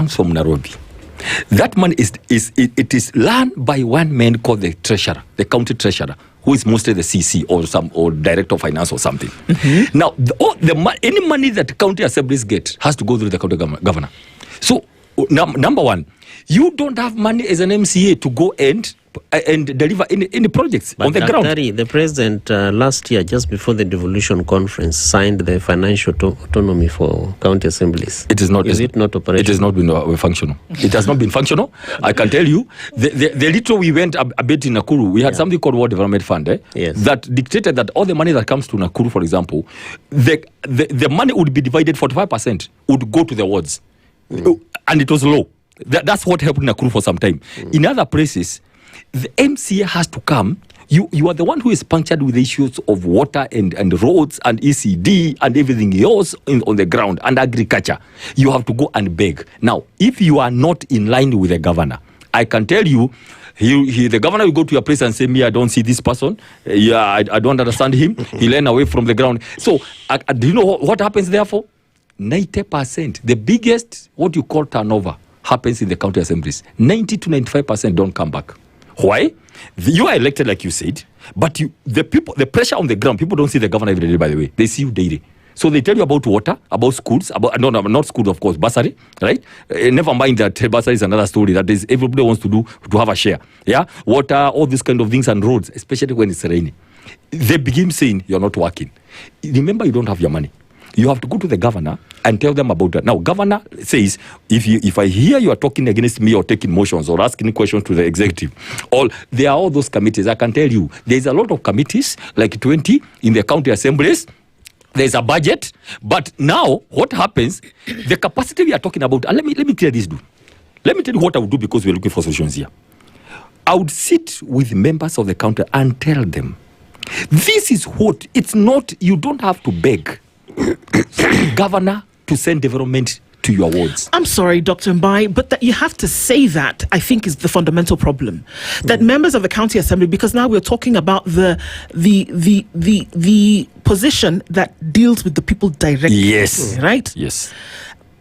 comes from Nairobi, that money is run by one man called the treasurer, the county treasurer, who is mostly the CC or director of finance or something. Mm-hmm. Now, any money that county assemblies get has to go through the county governor. So, number one, you don't have money as an MCA to go and deliver any projects on the ground. The president last year, just before the devolution conference, signed the financial autonomy for county assemblies. It is not. Is it not operational? It has not been functional. It has not been functional. I can tell you, the little we went a bit in Nakuru, we had something called World Development Fund yes. that dictated that all the money that comes to Nakuru, for example, the money would be divided 45% would go to the wards, and it was low. That's what happened in Nakuru for some time. In other places, the MCA has to come. You are the one who is punctured with the issues of water and roads and ECD and everything else on the ground and agriculture. You have to go and beg. Now, if you are not in line with the governor, I can tell you, the governor will go to your place and say, me, I don't see this person. I don't understand him. He ran away from the ground. So, do you know what happens therefore? 90%, the biggest, what you call turnover, happens in the county assemblies. 90 to 95% don't come back. Why? You are elected, like you said, but the pressure on the ground, people don't see the governor every day, by the way. They see you daily. So they tell you about water, about schools, not schools, of course, bursary, right? Never mind that bursary is another story. That is, everybody wants to have a share. Yeah? Water, all these kind of things, and roads, especially when it's raining. They begin saying, you're not working. Remember, you don't have your money. You have to go to the governor and tell them about that. Now, governor says, if I hear you are talking against me or taking motions or asking questions to the executive, there are all those committees. I can tell you, there's a lot of committees, like 20 in the county assemblies. There's a budget. But now, what happens, the capacity we are talking about, and let me clear this, dude. Let me tell you what I would do, because we're looking for solutions here. I would sit with members of the county and tell them, this is what, it's not, you don't have to beg governor to send development to your wards. I'm sorry, Dr. Mbae, but that you have to say that, I think, is the fundamental problem. That members of the county assembly, because now we're talking about the position that deals with the people directly. Yes. Right? Yes.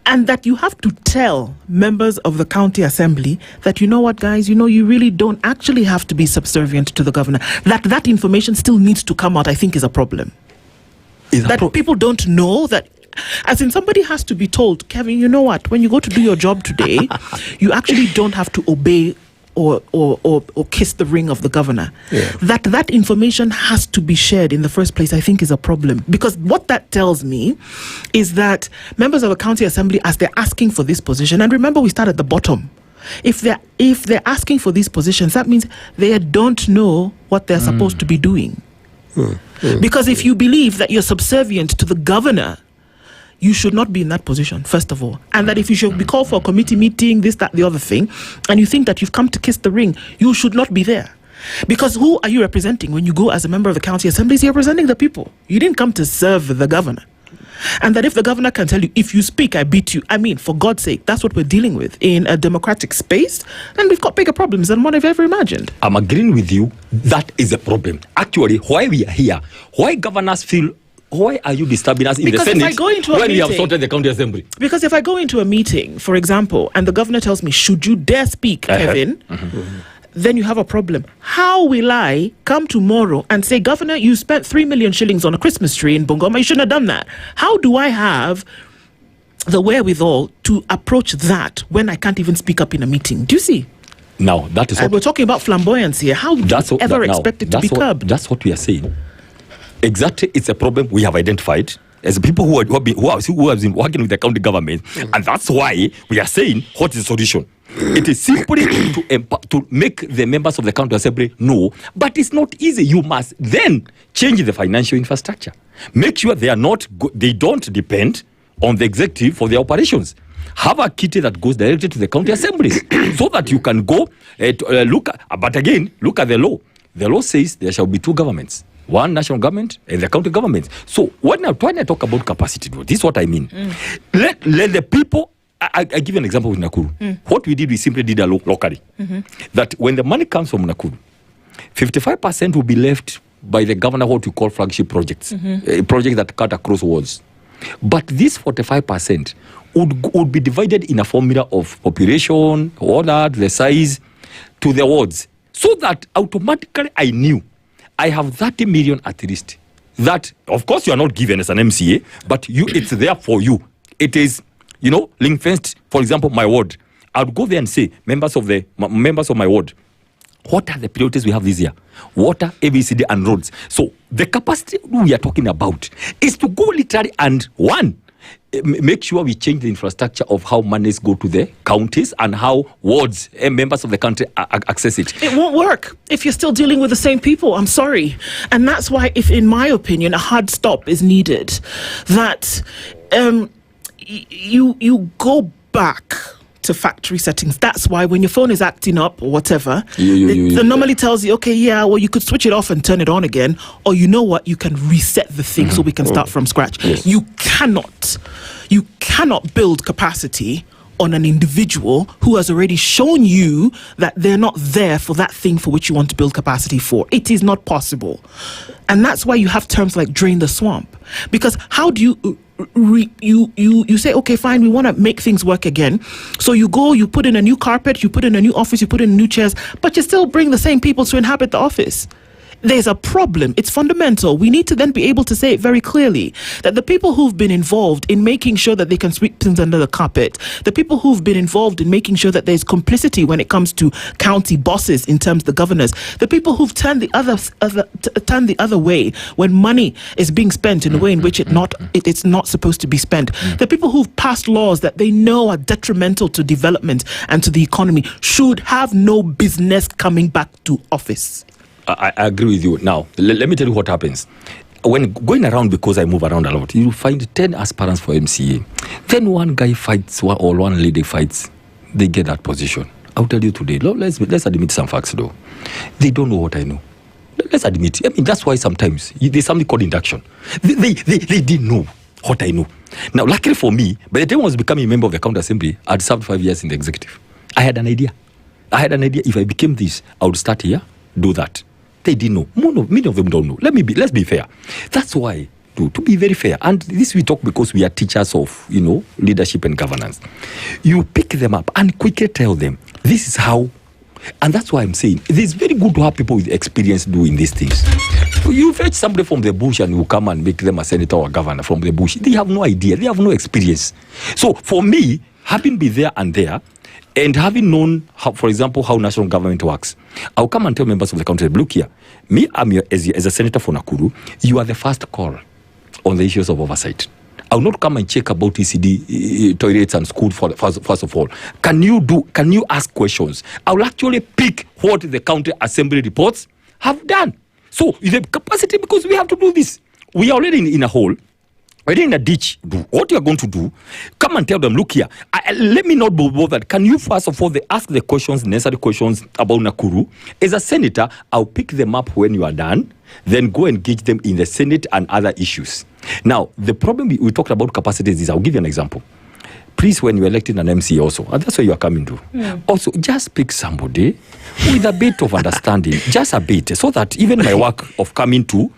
And that you have to tell members of the county assembly that, you know what, guys, you really don't actually have to be subservient to the governor. That information still needs to come out, I think, is a problem. People don't know that, as in somebody has to be told, Kevin, you know what, when you go to do your job today, you actually don't have to obey or kiss the ring of the governor. Yeah. That information has to be shared in the first place, I think, is a problem. Because what that tells me is that members of a county assembly, as they're asking for this position, and remember we start at the bottom, if they're asking for these positions, that means they don't know what they're supposed to be doing. Because if you believe that you're subservient to the governor, you should not be in that position, first of all. And that if you should be called for a committee meeting, this, that, the other thing, and you think that you've come to kiss the ring, you should not be there. Because who are you representing when you go as a member of the county assemblies? You're representing the people. You didn't come to serve the governor. And that if the governor can tell you, if you speak, I beat you. I mean, for God's sake, that's what we're dealing with in a democratic space. And we've got bigger problems than what I've ever imagined. I'm agreeing with you. That is a problem. Actually, why we are here, why governors feel, why are you disturbing us in the Senate when we have sorted the county assembly? Because if I go into a meeting, for example, and the governor tells me, should you dare speak, Kevin, then you have a problem. How will I come tomorrow and say, Governor, you spent 3 million shillings on a Christmas tree in Bungoma, you shouldn't have done that? How do I have the wherewithal to approach that when I can't even speak up in a meeting? Do you see? Now, that is what... We're talking about flamboyance here. How do you ever expect it to be curbed? That's what we are saying. Exactly, it's a problem we have identified as people who have been working with the county government, and that's why we are saying, what is the solution? It is simply to make the members of the county assembly know, but it's not easy. You must then change the financial infrastructure. Make sure they don't depend on the executive for their operations. Have a kitty that goes directly to the county assemblies so that you can go but again, look at the law. The law says there shall be two governments. One national government and the county government. So when I talk about capacity, this is what I mean. Let the people... I give you an example with Nakuru. What we did, we simply did locally. That when the money comes from Nakuru, 55% will be left by the governor, what we call flagship projects. Projects that cut across walls. But this 45% would be divided in a formula of population, all that, the size, to the wards. So that automatically I knew I have 30 million at least. That, of course, you are not given as an MCA, but it's there for you. It is, ring-fenced. For example, my ward. I would go there and say, members of my ward, what are the priorities we have this year? Water, ABCD, and roads. So the capacity we are talking about is to go literally and make sure we change the infrastructure of how monies go to the counties and how wards and members of the country access it. It won't work if you're still dealing with the same people. I'm sorry. And that's why, if in my opinion, a hard stop is needed, that you go back to factory settings. That's why when your phone is acting up or whatever, it normally tells you, okay, you could switch it off and turn it on again, or you know what, you can reset the thing so we can start from scratch. Yes. You cannot build capacity on an individual who has already shown you that they're not there for that thing for which you want to build capacity for. It is not possible. And that's why you have terms like drain the swamp. Because how do you say, okay, fine, we want to make things work again. So you go, you put in a new carpet, you put in a new office, you put in new chairs, but you still bring the same people to inhabit the office. There's a problem. It's fundamental. We need to then be able to say it very clearly that the people who've been involved in making sure that they can sweep things under the carpet, the people who've been involved in making sure that there's complicity when it comes to county bosses in terms of the governors, the people who've turned the other way when money is being spent in a way in which it's not supposed to be spent, the people who've passed laws that they know are detrimental to development and to the economy should have no business coming back to office. I agree with you. Now, let me tell you what happens. When going around, because I move around a lot, you find 10 aspirants for MCA. Then one guy fights or one lady fights, they get that position. I'll tell you today, let's admit some facts though. They don't know what I know. Let's admit. I mean, that's why sometimes there's something called induction. They didn't know what I know. Now, luckily for me, by the time I was becoming a member of the County Assembly, I'd served 5 years in the executive. I had an idea. If I became this, I would start here, do that. They didn't know. Many of them don't know. Let's be fair. That's why, to be very fair, and this we talk because we are teachers of, leadership and governance. You pick them up and quickly tell them, this is how, and that's why I'm saying, it is very good to have people with experience doing these things. You fetch somebody from the bush and you come and make them a senator or a governor from the bush. They have no idea. They have no experience. So for me, having been there and there, and having known, for example, how national government works, I'll come and tell members of the country, look here, as a senator for Nakuru, you are the first call on the issues of oversight. I'll not come and check about ECD toilets and school first of all. Can you ask questions? I'll actually pick what the county assembly reports have done. So the capacity, because we have to do this. We are already in a hole. Already in a ditch. What you are going to do, come and tell them, look here, let me not be bothered. Can you first of all ask the necessary questions about Nakuru? As a senator, I'll pick them up when you are done, then go engage them in the Senate and other issues. Now, the problem we talked about capacities is, I'll give you an example. Please, when you're electing an MC also, and that's where you are coming to. Yeah. Also, just pick somebody with a bit of understanding, just a bit, so that even my work of coming to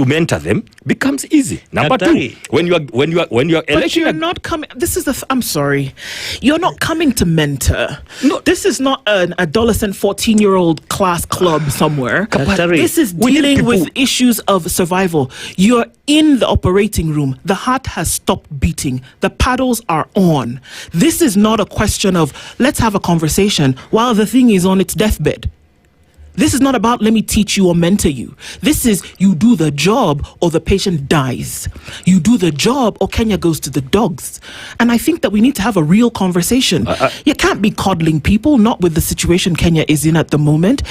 mentor them becomes easy. Number two, when you are electing, but you're not coming. This is I'm sorry, you're not coming to mentor. No, this is not an adolescent 14-year-old class club somewhere. This is dealing with issues of survival. You're in the operating room. The heart has stopped beating. The paddles are on. This is not a question of let's have a conversation while the thing is on its deathbed. This is not about let me teach you or mentor you. This is you do the job or the patient dies. You do the job or Kenya goes to the dogs. And I think that we need to have a real conversation. You can't be coddling people, not with the situation Kenya is in at the moment.